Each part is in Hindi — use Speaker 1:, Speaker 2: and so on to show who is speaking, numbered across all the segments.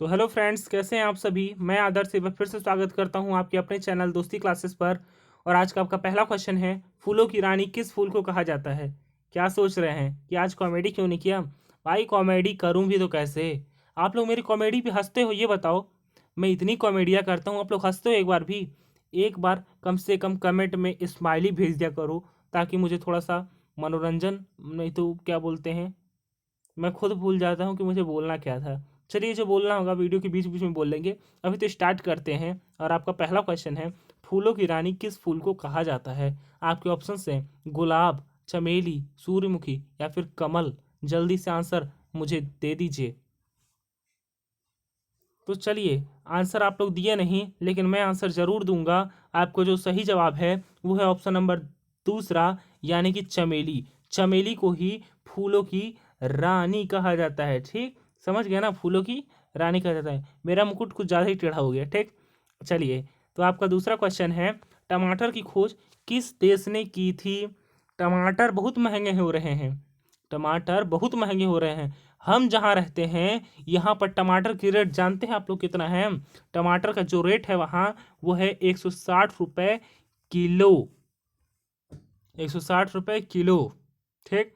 Speaker 1: तो हेलो फ्रेंड्स, कैसे हैं आप सभी। मैं आदर्श एक बार फिर से स्वागत करता हूं आपके अपने चैनल दोस्ती क्लासेस पर। और आज का आपका पहला क्वेश्चन है, फूलों की रानी किस फूल को कहा जाता है। क्या सोच रहे हैं कि आज कॉमेडी क्यों नहीं किया। भाई कॉमेडी करूं भी तो कैसे। आप लोग मेरी कॉमेडी पे हंसते हो, ये बताओ। मैं इतनी कॉमेडियाँ करता हूँ, आप लोग हंसते हो एक बार भी। एक बार कम से कम कमेंट में स्माइली भेज दिया करो, ताकि मुझे थोड़ा सा मनोरंजन, नहीं तो क्या बोलते हैं, मैं खुद भूल जाता हूँ कि मुझे बोलना क्या था। चलिए, जो बोलना होगा वीडियो के बीच बीच में बोल लेंगे। अभी तो स्टार्ट करते हैं। और आपका पहला क्वेश्चन है, फूलों की रानी किस फूल को कहा जाता है। आपके ऑप्शंस हैं गुलाब, चमेली, सूर्यमुखी या फिर कमल। जल्दी से आंसर मुझे दे दीजिए। तो चलिए, आंसर आप लोग दिए नहीं, लेकिन मैं आंसर ज़रूर दूंगा। आपको जो सही जवाब है वो है ऑप्शन नंबर दूसरा, यानी कि चमेली। चमेली को ही फूलों की रानी कहा जाता है। ठीक, समझ गया ना, फूलों की रानी कहा जाता है। मेरा मुकुट कुछ ज़्यादा ही टेढ़ा हो गया। ठीक, चलिए। तो आपका दूसरा क्वेश्चन है, टमाटर की खोज किस देश ने की थी। टमाटर बहुत महंगे हो रहे हैं। टमाटर बहुत महंगे हो रहे हैं। हम जहाँ रहते हैं यहाँ पर टमाटर की रेट जानते हैं आप लोग कितना है। टमाटर का जो रेट है वहाँ, वो है 160 रुपये किलो। 160 रुपये किलो। ठीक,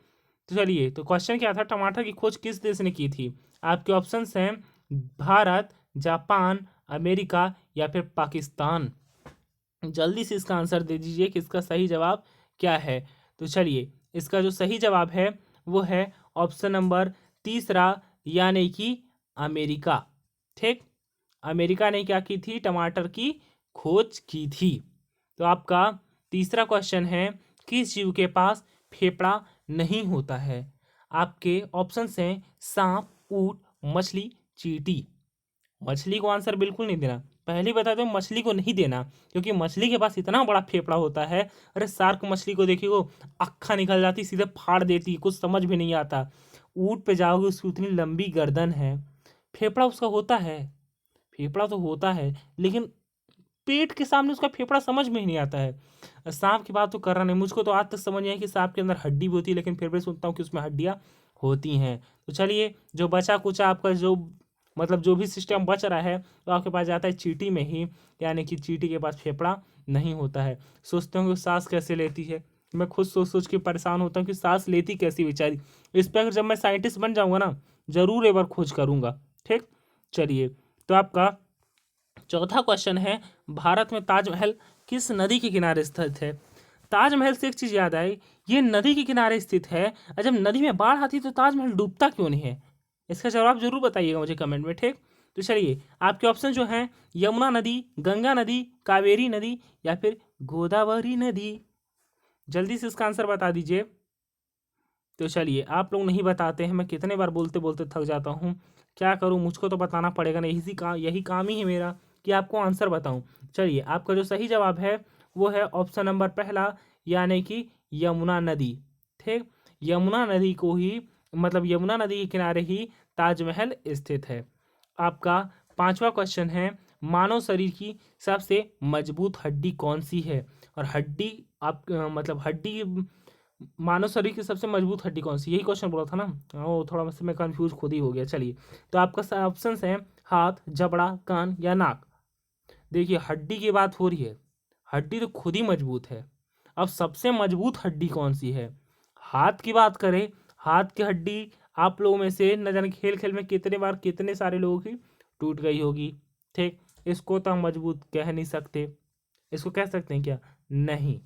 Speaker 1: तो चलिए, तो क्वेश्चन क्या था, टमाटर की खोज किस देश ने की थी। आपके ऑप्शंस हैं भारत, जापान, अमेरिका या फिर पाकिस्तान। जल्दी से इसका आंसर दे दीजिए कि इसका सही जवाब क्या है। तो चलिए, इसका जो सही जवाब है वो है ऑप्शन नंबर तीसरा, यानी कि अमेरिका। ठीक, अमेरिका ने क्या की थी, टमाटर की खोज की थी। तो आपका तीसरा क्वेश्चन है, किस जीव के पास फेफड़ा नहीं होता है। आपके ऑप्शंस हैं सांप, ऊंट, मछली, चींटी। मछली को आंसर बिल्कुल नहीं देना। पहले बता दो, मछली को नहीं देना, क्योंकि मछली के पास इतना बड़ा फेफड़ा होता है। अरे शार्क मछली को देखिए, वो अक्खा निकल जाती, सीधे फाड़ देती, कुछ समझ भी नहीं आता। ऊँट पे जाओगे, उसकी उतनी लंबी गर्दन है, फेफड़ा उसका होता है। फेफड़ा तो होता है, लेकिन पेट के सामने उसका फेफड़ा समझ में ही नहीं आता है। सांप की बात तो कर रहा नहीं, मुझको तो आज तक समझ नहीं आया कि सांप के अंदर हड्डी भी होती है, लेकिन फिर भी सुनता हूँ कि उसमें हड्डियाँ होती हैं। तो चलिए, जो बचा कुचा आपका जो मतलब जो भी सिस्टम बच रहा है, तो आपके पास जाता है चींटी में ही, यानी कि चींटी के पास फेफड़ा नहीं होता है। सोचते हो कि सांस कैसे लेती है। मैं खुद सोच सोच के परेशान होता हूँ कि सांस लेती कैसी बेचारी। इस पर अगर जब मैं साइंटिस्ट बन जाऊँगा ना, ज़रूर एक बार खोज करूँगा। ठीक, चलिए। तो आपका चौथा क्वेश्चन है, भारत में ताजमहल किस नदी के किनारे स्थित है। ताजमहल से एक चीज याद आई, ये नदी के किनारे स्थित है। और जब नदी में बाढ़ आती है तो ताजमहल डूबता क्यों नहीं है। इसका जवाब जरूर बताइएगा मुझे कमेंट में। ठीक, तो चलिए, आपके ऑप्शन जो हैं यमुना नदी, गंगा नदी, कावेरी नदी या फिर गोदावरी नदी। जल्दी से इसका आंसर बता दीजिए। तो चलिए, आप लोग नहीं बताते हैं, मैं कितने बार बोलते बोलते थक जाता हूँ। क्या करूँ, मुझको तो बताना पड़ेगा ना, यही काम ही है मेरा कि आपको आंसर बताऊँ। चलिए, आपका जो सही जवाब है वो है ऑप्शन नंबर पहला, यानी कि यमुना नदी। ठीक, यमुना नदी को ही, मतलब यमुना नदी के किनारे ही ताजमहल स्थित है। आपका पांचवा क्वेश्चन है, मानव शरीर की सबसे मजबूत हड्डी कौन सी है। और हड्डी, आप मतलब हड्डी, मानव शरीर की सबसे मजबूत हड्डी कौन सी, यही क्वेश्चन बोला था ना। वो थोड़ा मुझसे मैं कंफ्यूज खुद ही हो गया। चलिए, तो आपका ऑप्शन है हाथ, जबड़ा, कान या नाक। देखिए, हड्डी की बात हो रही है, हड्डी तो खुद ही मजबूत है। अब सबसे मजबूत हड्डी कौन सी है। हाथ की बात करें, हाथ की हड्डी आप लोगों में से न जाने खेल खेल में कितने बार कितने सारे लोगों की टूट गई होगी। ठीक, इसको तो हम मजबूत कह नहीं सकते। इसको कह सकते हैं क्या, नहीं।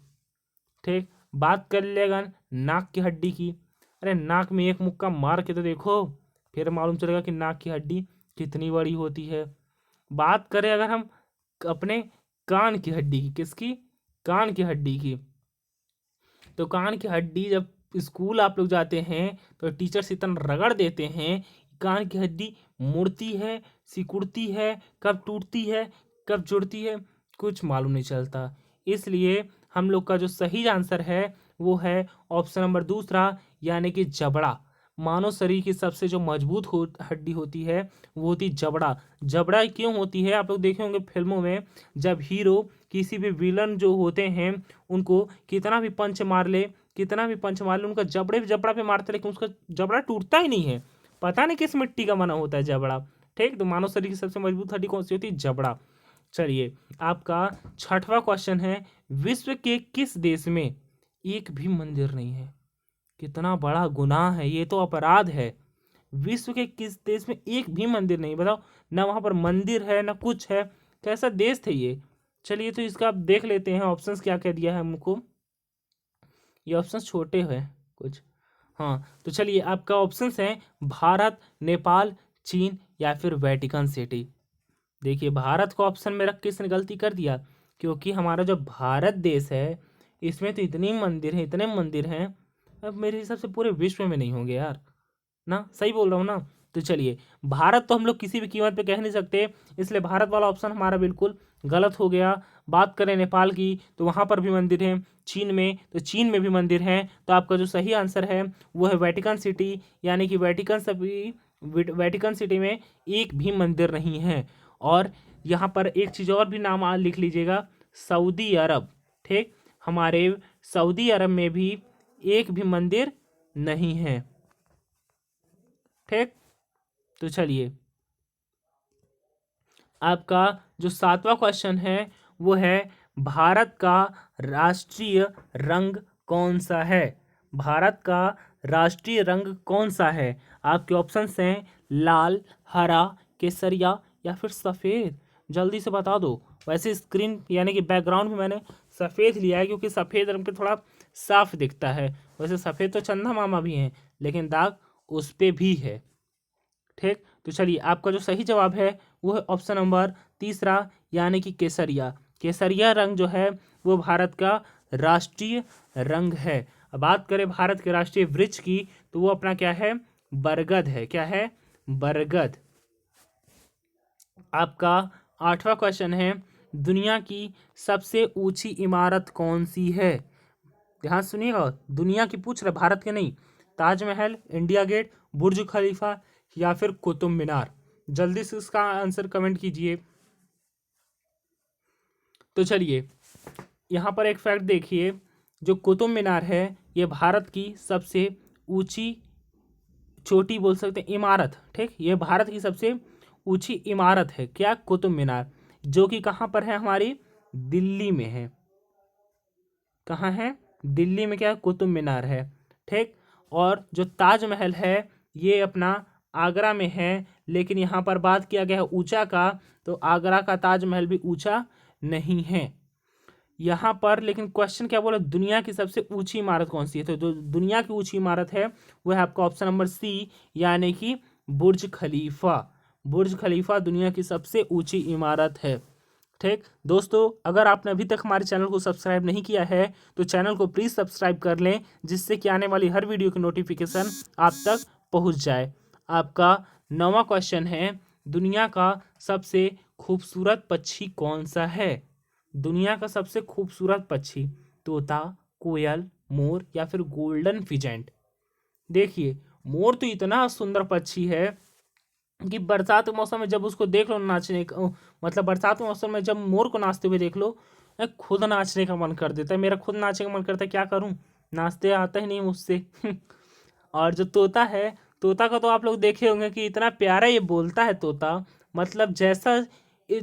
Speaker 1: ठीक, बात कर लेगा नाक की हड्डी की। अरे नाक में एक मुक्का मार के तो देखो, फिर मालूम चलेगा कि नाक की हड्डी कितनी बड़ी होती है। बात करें अगर हम अपने कान की हड्डी की, किसकी, कान की हड्डी की, तो कान की हड्डी जब स्कूल आप लोग जाते हैं तो टीचर्स इतना रगड़ देते हैं, कान की हड्डी मुड़ती है, सिकुड़ती है, कब टूटती है, कब जुड़ती है, कुछ मालूम नहीं चलता। इसलिए हम लोग का जो सही आंसर है वो है ऑप्शन नंबर दूसरा, यानी कि जबड़ा। मानव शरीर की सबसे जो मजबूत हड्डी होती है वो होती जबड़ा। जबड़ा क्यों होती है, आप लोग देखे होंगे फिल्मों में, जब हीरो किसी भी विलन जो होते हैं उनको कितना भी पंच मार ले, कितना भी पंच मार ले, उनका जबड़े जबड़ा पे मारते, लेकिन उसका जबड़ा टूटता ही नहीं है। पता नहीं किस मिट्टी का बना होता है जबड़ा। ठीक। तो मानव शरीर की सबसे मजबूत हड्डी कौन सी होती है? जबड़ा। चलिए आपका छठवां क्वेश्चन है, विश्व के किस देश में एक भी मंदिर नहीं है? कितना बड़ा गुनाह है, ये तो अपराध है। विश्व के किस देश में एक भी मंदिर नहीं? बताओ, ना वहां पर मंदिर है ना कुछ है, कैसा देश थे ये? चलिए तो इसका आप देख लेते हैं ऑप्शंस क्या क्या दिया है हमको। ये ऑप्शंस छोटे हैं कुछ। हाँ तो चलिए आपका ऑप्शंस हैं भारत, नेपाल, चीन या फिर वेटिकन सिटी। देखिए भारत को ऑप्शन में रख के इसने गलती कर दिया, क्योंकि हमारा जो भारत देश है इसमें तो इतनी मंदिर हैं, इतने मंदिर हैं, अब मेरे हिसाब से पूरे विश्व में नहीं होंगे यार, ना सही बोल रहा हूँ ना? तो चलिए भारत तो हम लोग किसी भी कीमत पे कह नहीं सकते, इसलिए भारत वाला ऑप्शन हमारा बिल्कुल गलत हो गया। बात करें नेपाल की तो वहाँ पर भी मंदिर हैं, चीन में तो चीन में भी मंदिर हैं, तो आपका जो सही आंसर है वो है वेटिकन सिटी, यानी कि वेटिकन सिटी में एक भी मंदिर नहीं है। और यहाँ पर एक चीज़ और भी नाम लिख लीजिएगा, सऊदी अरब। ठीक, हमारे सऊदी अरब में भी एक भी मंदिर नहीं है। ठीक, तो चलिए आपका जो सातवां क्वेश्चन है वो है, भारत का राष्ट्रीय रंग कौन सा है? भारत का राष्ट्रीय रंग कौन सा है? आपके ऑप्शंस हैं लाल, हरा, केसरिया या फिर सफ़ेद। जल्दी से बता दो। वैसे स्क्रीन यानी कि बैकग्राउंड में मैंने सफ़ेद लिया है, क्योंकि सफ़ेद रंग पे थोड़ा साफ दिखता है। वैसे सफ़ेद तो चंदा मामा भी हैं, लेकिन दाग उस पे भी है। ठीक, तो चलिए आपका जो सही जवाब है वो है ऑप्शन नंबर तीसरा, यानी कि केसरिया। केसरिया रंग जो है वो भारत का राष्ट्रीय रंग है। अब बात करें भारत के राष्ट्रीय वृक्ष की, तो वो अपना क्या है? बरगद है। क्या है? बरगद। आपका आठवां क्वेश्चन है, दुनिया की सबसे ऊंची इमारत कौन सी है? ध्यान सुनिएगा, दुनिया की पूछ रहे, भारत के नहीं। ताजमहल, इंडिया गेट, बुर्ज खलीफा या फिर कुतुब मीनार। जल्दी से इसका आंसर कमेंट कीजिए। तो चलिए यहाँ पर एक फैक्ट देखिए, जो कुतुब मीनार है ये भारत की सबसे ऊंची चोटी बोल सकते हैं, इमारत। ठीक, ये भारत की सबसे ऊंची इमारत है। क्या? कुतुब मीनार, जो कि कहाँ पर है? हमारी दिल्ली में है। कहाँ है? दिल्ली में क्या? कुतुब मीनार है। ठीक, और जो ताजमहल है ये अपना आगरा में है, लेकिन यहाँ पर बात किया गया है ऊंचा का, तो आगरा का ताजमहल भी ऊंचा नहीं है यहाँ पर। लेकिन क्वेश्चन क्या बोला? दुनिया की सबसे ऊंची इमारत कौन सी है? तो जो दुनिया की ऊंची इमारत है वो है आपका ऑप्शन नंबर सी, यानी कि बुर्ज खलीफा। बुर्ज खलीफा दुनिया की सबसे ऊंची इमारत है। ठीक दोस्तों, अगर आपने अभी तक हमारे चैनल को सब्सक्राइब नहीं किया है तो चैनल को प्लीज़ सब्सक्राइब कर लें, जिससे कि आने वाली हर वीडियो की नोटिफिकेशन आप तक पहुंच जाए। आपका नौवां क्वेश्चन है, दुनिया का सबसे खूबसूरत पक्षी कौन सा है? दुनिया का सबसे खूबसूरत पक्षी, तोता, कोयल, मोर या फिर गोल्डन फिजेंट। देखिए मोर तो इतना सुंदर पक्षी है कि बरसात के मौसम में जब उसको देख लो नाचने का, मतलब बरसात के मौसम में जब मोर को नाचते हुए देख लो, खुद नाचने का मन कर देता है। मेरा खुद नाचने का मन करता है, क्या करूं, नाचते आता ही नहीं मुझसे। और जो तोता है, तोता का तो आप लोग देखे होंगे कि इतना प्यारा ये बोलता है तोता, मतलब जैसा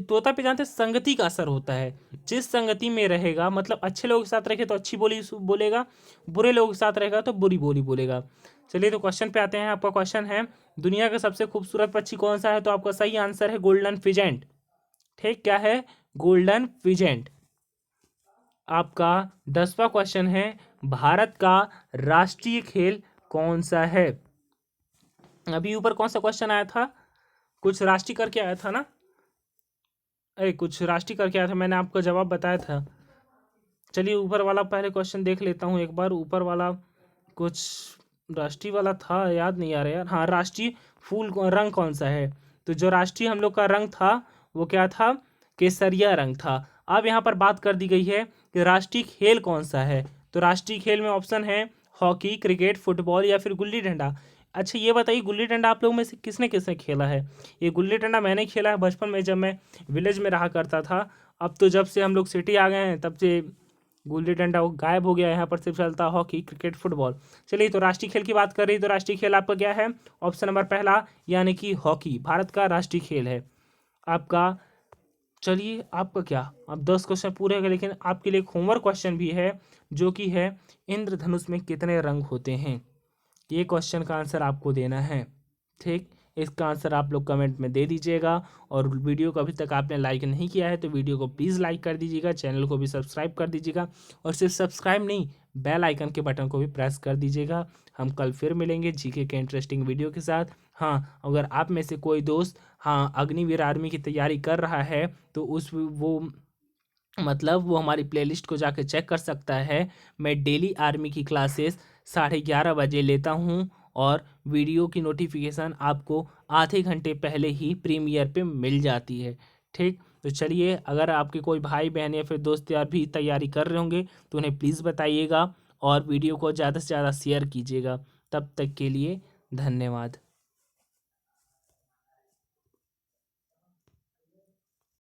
Speaker 1: तोता पे जानते संगति का असर होता है। जिस संगति में रहेगा, मतलब अच्छे लोगों के साथ रखे तो अच्छी बोली बोलेगा, बुरे लोगों के साथ रहेगा तो बुरी बोली बोलेगा। चलिए तो क्वेश्चन पे आते हैं। आपका क्वेश्चन है, दुनिया का सबसे खूबसूरत पक्षी कौन सा है? तो आपका सही आंसर है गोल्डन फिजेंट। ठीक, क्या है? Golden pheasant. आपका 10वां क्वेश्चन है, भारत का राष्ट्रीय खेल कौन सा है? अभी ऊपर कौन सा क्वेश्चन आया था? कुछ राष्ट्रीय करके आया था ना? अरे कुछ राष्ट्रीय करके आया था, मैंने आपको जवाब बताया था। चलिए ऊपर वाला पहले क्वेश्चन देख लेता हूँ एक बार। ऊपर वाला कुछ राष्ट्रीय वाला था, याद नहीं आ रहा यार। हाँ, राष्ट्रीय फूल रंग कौन सा है? तो जो राष्ट्रीय हम लोग का रंग था वो क्या था? केसरिया रंग था। अब यहाँ पर बात कर दी गई है कि राष्ट्रीय खेल कौन सा है। तो राष्ट्रीय खेल में ऑप्शन है हॉकी, क्रिकेट, फुटबॉल या फिर गुल्ली डंडा। अच्छा ये बताइए, गुल्ली डंडा आप लोगों में से किसने किसने खेला है? ये गुल्ली डंडा मैंने खेला है बचपन में, जब मैं विलेज में रहा करता था। अब तो जब से हम लोग सिटी आ गए हैं तब से गुल्ली डंडा वो गायब हो गया, यहाँ पर सिर्फ चलता हॉकी, क्रिकेट, फुटबॉल। चलिए, तो राष्ट्रीय खेल की बात कर रही, तो राष्ट्रीय खेल आपका क्या है? ऑप्शन नंबर पहला यानी कि हॉकी भारत का राष्ट्रीय खेल है आपका। चलिए, आपका क्या, अब 10 क्वेश्चन पूरे हो गए, लेकिन आपके लिए एक होमवर्क क्वेश्चन भी है जो कि है इंद्रधनुष में कितने रंग होते हैं? ये क्वेश्चन का आंसर आपको देना है। ठीक, इसका आंसर आप लोग कमेंट में दे दीजिएगा। और वीडियो को अभी तक आपने लाइक नहीं किया है तो वीडियो को प्लीज़ लाइक कर दीजिएगा, चैनल को भी सब्सक्राइब कर दीजिएगा, और सिर्फ सब्सक्राइब नहीं, बेल आइकन के बटन को भी प्रेस कर दीजिएगा। हम कल फिर मिलेंगे जीके के इंटरेस्टिंग वीडियो के साथ। हाँ, अगर आप में से कोई दोस्त हाँ अग्निवीर आर्मी की तैयारी कर रहा है तो वो मतलब वो हमारी प्लेलिस्ट को जाके चेक कर सकता है। मैं डेली आर्मी की क्लासेस 11:30 बजे लेता हूँ, और वीडियो की नोटिफिकेशन आपको आधे घंटे पहले ही प्रीमियर पे मिल जाती है। ठीक, तो चलिए, अगर आपके कोई भाई बहन या फिर दोस्त यार भी तैयारी कर रहे होंगे तो उन्हें प्लीज़ बताइएगा, और वीडियो को ज़्यादा से ज़्यादा शेयर कीजिएगा। तब तक के लिए धन्यवाद।